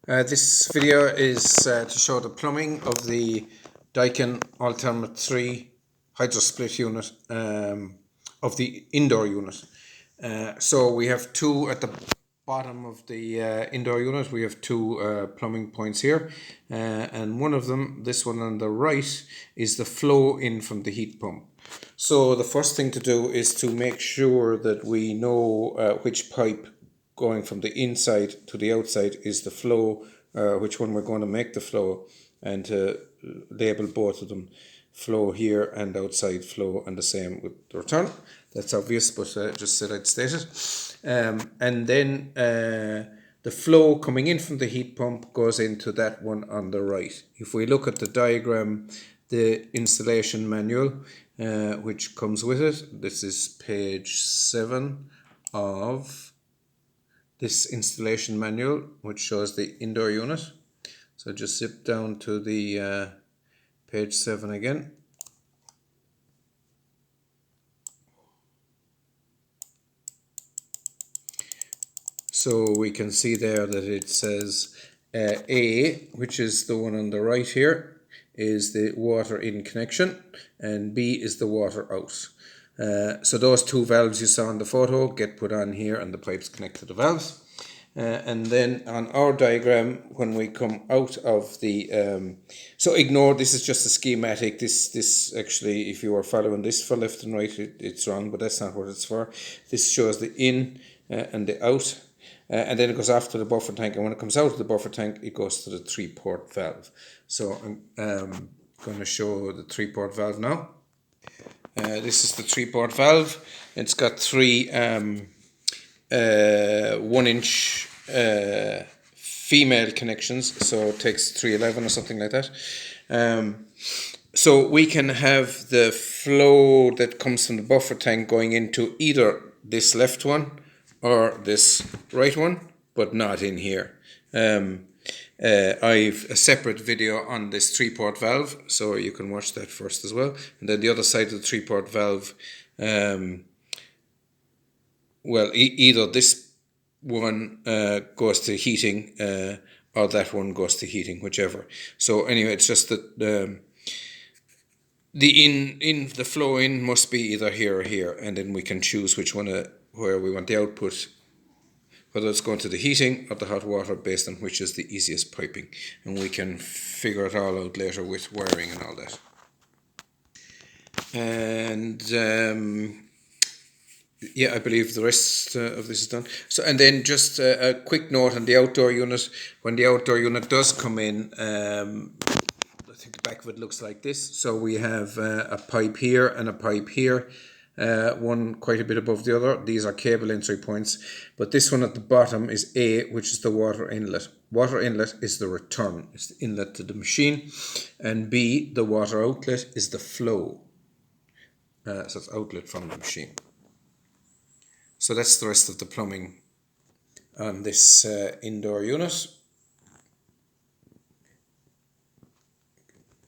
This video is to show the plumbing of the Daikin Altherma 3 hydro split unit of the indoor unit. So we have two at the bottom of the indoor unit. We have two plumbing points here, and one of them, this one on the right, is the flow in from the heat pump. So the first thing to do is to make sure that we know which pipe going from the inside to the outside is the flow, which one we're going to make the flow, and to label both of them, flow here and outside flow, and the same with the return. That's obvious, but just said I'd state it. And then the flow coming in from the heat pump goes into that one on the right. If we look at the diagram, the installation manual, which comes with it, this is page 7 of this installation manual, which shows the indoor unit. So just zip down to the page 7 again. So we can see there that it says A, which is the one on the right here, is the water in connection, and B is the water out. So those two valves you saw in the photo get put on here, and the pipes connect to the valves. And then on our diagram, when we come out of the so ignore, this is just a schematic. This actually, if you are following this for left and right, it's wrong, but that's not what it's for. This shows the in and the out. And then it goes after the buffer tank, and when it comes out of the buffer tank, it goes to the 3-port valve. So I'm going to show the 3-port valve now. This is the 3-port valve. It's got three 1-inch female connections, so it takes 311 or something like that. So we can have the flow that comes from the buffer tank going into either this left one or this right one, but not in here. I've a separate video on this 3-port valve, so you can watch that first as well. And then the other side of the 3-port valve, well, either this one goes to heating or that one goes to heating, whichever. So anyway, it's just that the flow in must be either here or here, and then we can choose which one where we want the output, whether it's going to the heating or the hot water, based on which is the easiest piping, and we can figure it all out later with wiring and all that. And yeah, I believe the rest of this is done. So, and then just a quick note on the outdoor unit. When the outdoor unit does come in, I think the back of it looks like this. So we have a pipe here and a pipe here. One quite a bit above the other. These are cable entry points, but this one at the bottom is A, which is the water inlet. Water inlet is the return, it's the inlet to the machine, and B, the water outlet, is the flow. So it's outlet from the machine. So that's the rest of the plumbing on this indoor unit.